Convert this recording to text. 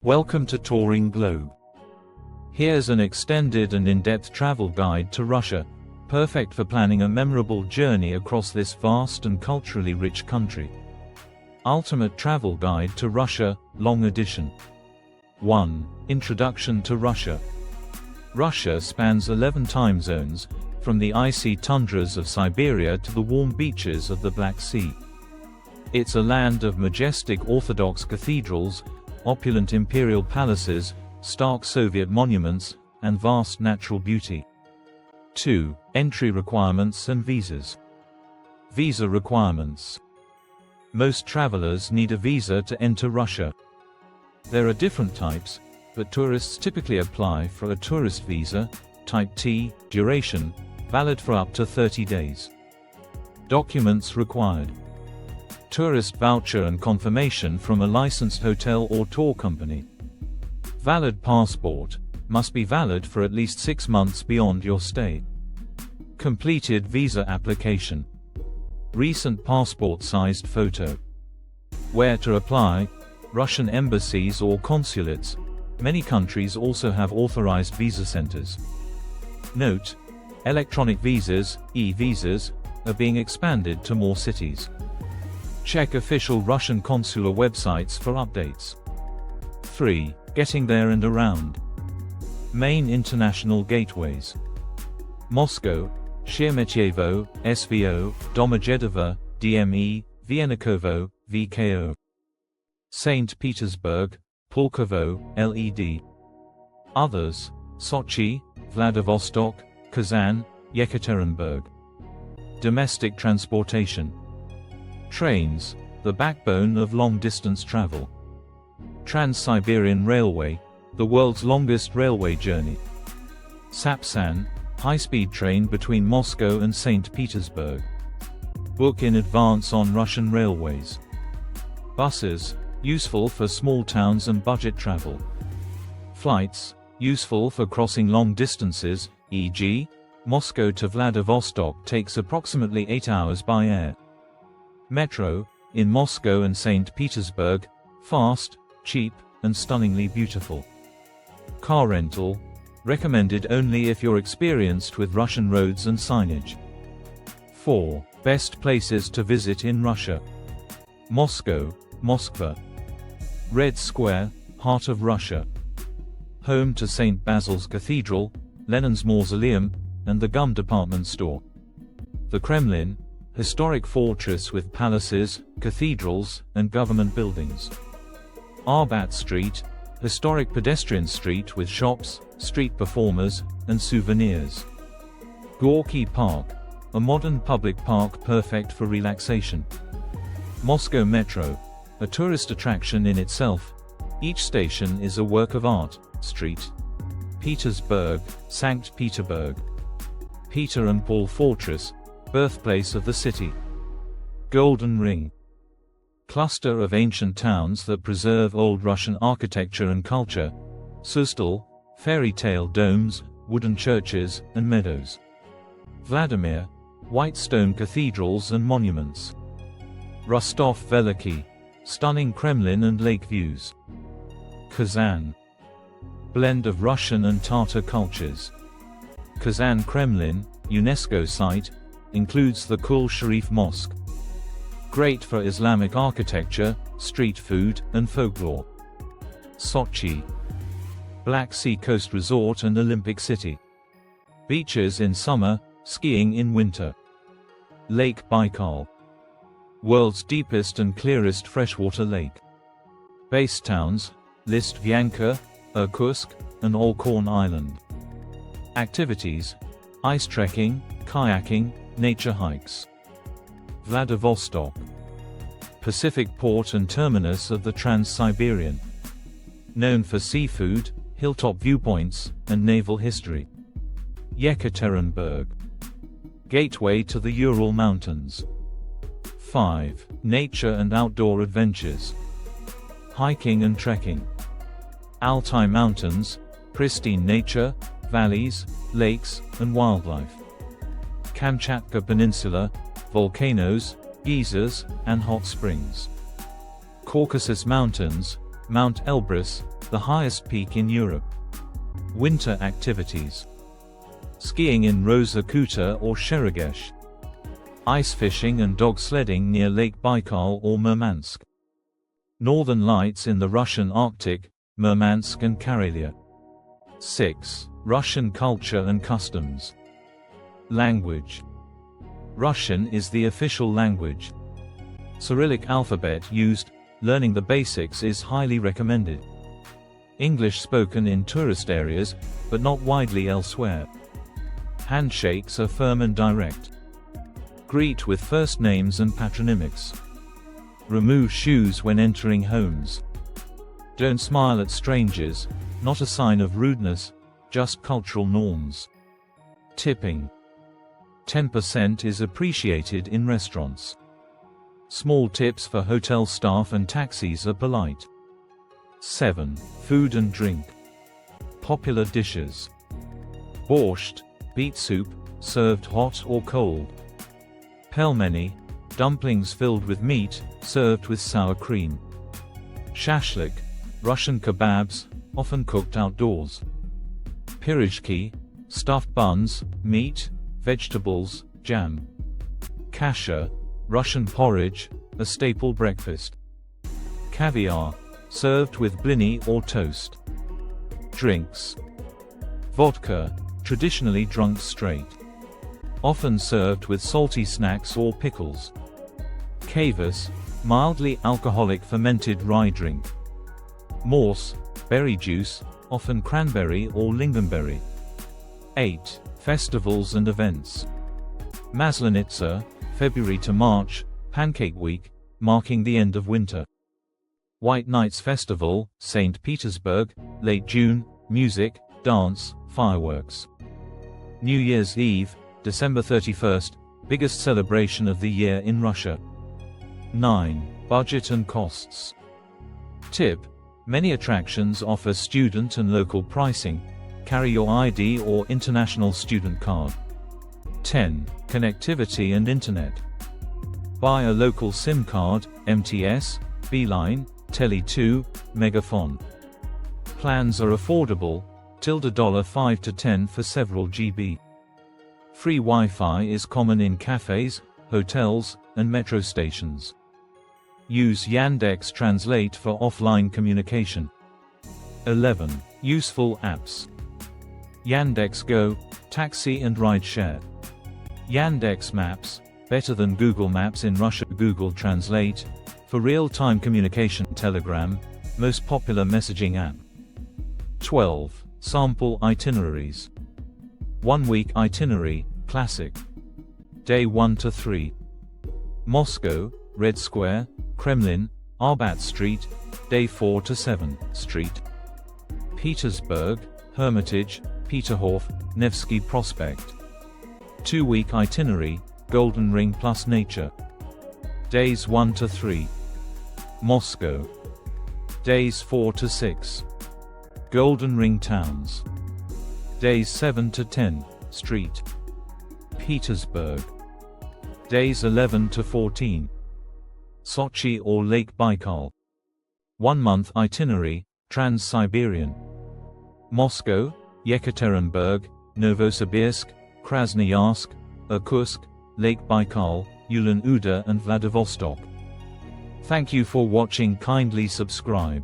Welcome to Touring Globe. Here's an extended and in-depth travel guide to Russia, perfect for planning a memorable journey across this vast and culturally rich country. Ultimate Travel Guide to Russia, Long Edition. 1. Introduction to Russia. Russia spans 11 time zones, from the icy tundras of Siberia to the warm beaches of the Black Sea. It's a land of majestic Orthodox cathedrals, opulent imperial palaces, stark Soviet monuments, and vast natural beauty. 2. Entry requirements and visas. Visa requirements. Most travelers need a visa to enter Russia. There are different types, but tourists typically apply for a tourist visa, type T, duration, valid for up to 30 days. Documents required. Tourist voucher and confirmation from a licensed hotel or tour company. Valid passport, must be valid for at least 6 months beyond your stay. Completed visa application. Recent passport-sized photo. Where to apply? Russian embassies or consulates. Many countries also have authorized visa centers. Note: electronic visas, e-visas, are being expanded to more cities. Check official Russian consular websites for updates. 3. Getting there and around. Main international gateways. Moscow, Sheremetyevo, SVO, Domodedovo, DME, Viennakovo, VKO. St. Petersburg, Pulkovo, LED. Others: Sochi, Vladivostok, Kazan, Yekaterinburg. Domestic transportation. Trains, the backbone of long-distance travel. Trans-Siberian Railway, the world's longest railway journey. Sapsan, high-speed train between Moscow and St. Petersburg. Book in advance on Russian railways. Buses, useful for small towns and budget travel. Flights, useful for crossing long distances, e.g., Moscow to Vladivostok takes approximately 8 hours by air. Metro, in Moscow and St. Petersburg, fast, cheap, and stunningly beautiful. Car rental, recommended only if you're experienced with Russian roads and signage. 4. Best places to visit in Russia. Moscow, Moskva. Red Square, heart of Russia. Home to St. Basil's Cathedral, Lenin's Mausoleum, and the Gum department store. The Kremlin, historic fortress with palaces, cathedrals, and government buildings. Arbat Street, historic pedestrian street with shops, street performers, and souvenirs. Gorky Park, a modern public park perfect for relaxation. Moscow Metro, a tourist attraction in itself. Each station is a work of art. Street. Petersburg, Sankt Peterburg. Peter and Paul Fortress, birthplace of the city. Golden Ring. Cluster of ancient towns that preserve old Russian architecture and culture. Sustal, fairy tale domes, wooden churches, and meadows. Vladimir, white stone cathedrals and monuments. Rostov-Veliki, stunning Kremlin and lake views. Kazan. Blend of Russian and Tatar cultures. Kazan Kremlin, UNESCO site, includes the Kul Sharif Mosque. Great for Islamic architecture, street food, and folklore. Sochi. Black Sea coast resort and Olympic city. Beaches in summer, skiing in winter. Lake Baikal. World's deepest and clearest freshwater lake. Base towns: Listvyanka, Irkutsk, and Olkhorn Island. Activities: ice trekking, kayaking, nature hikes. Vladivostok. Pacific port and terminus of the Trans-Siberian. Known for seafood, hilltop viewpoints, and naval history. Yekaterinburg. Gateway to the Ural Mountains. 5. Nature and outdoor adventures. Hiking and trekking. Altai Mountains, pristine nature, valleys, lakes, and wildlife. Kamchatka Peninsula, volcanoes, geysers, and hot springs. Caucasus Mountains, Mount Elbrus, the highest peak in Europe. Winter activities: skiing in Rosa Kuta or Sheregesh, ice fishing and dog sledding near Lake Baikal or Murmansk, northern lights in the Russian Arctic, Murmansk and Karelia. 6. Russian culture and customs. Language: Russian is the official language. Cyrillic alphabet used. Learning the basics is highly recommended. English spoken in tourist areas, but not widely elsewhere. Handshakes are firm and direct. Greet with first names and patronymics. Remove shoes when entering homes. Don't smile at strangers, not a sign of rudeness, just cultural norms. Tipping: 10% is appreciated in restaurants. Small tips for hotel staff and taxis are polite. 7. Food and drink. Popular dishes: borscht, beet soup, served hot or cold. Pelmeni, dumplings filled with meat, served with sour cream. Shashlik, Russian kebabs, often cooked outdoors. Pirozhki, stuffed buns, meat, vegetables, jam. Kasha, Russian porridge, a staple breakfast. Caviar, served with blini or toast. Drinks: vodka, traditionally drunk straight. Often served with salty snacks or pickles. Kvass, mildly alcoholic fermented rye drink. Morse, berry juice, often cranberry or lingonberry. 8. Festivals and events. Maslenitsa, February to March, Pancake Week, marking the end of winter. White Nights Festival, St. Petersburg, late June, music, dance, fireworks. New Year's Eve, December 31st, biggest celebration of the year in Russia. 9. Budget and costs. Tip: many attractions offer student and local pricing. Carry your ID or international student card. 10. Connectivity and internet. Buy a local SIM card, MTS, Beeline, Tele2, Megaphone. Plans are affordable, $5 to 10 for several GB. Free Wi-Fi is common in cafes, hotels, and metro stations. Use Yandex Translate for offline communication. 11. Useful apps. Yandex Go, taxi and ride-share. Yandex Maps, better than Google Maps in Russia. Google Translate, for real-time communication. Telegram, most popular messaging app. 12. Sample itineraries. 1 week itinerary, classic. Day 1 to 3. Moscow, Red Square, Kremlin, Arbat Street, Day 4 to 7, Street. Petersburg, Hermitage, Peterhof, Nevsky Prospect. 2 week itinerary, Golden Ring plus nature. Days 1 to 3. Moscow. Days 4 to 6. Golden Ring towns. Days 7 to 10, Street. Petersburg. Days 11 to 14. Sochi or Lake Baikal. 1 month itinerary, Trans-Siberian. Moscow, Yekaterinburg, Novosibirsk, Krasnoyarsk, Irkutsk, Lake Baikal, Ulan-Ude and Vladivostok. Thank you for watching. Kindly subscribe.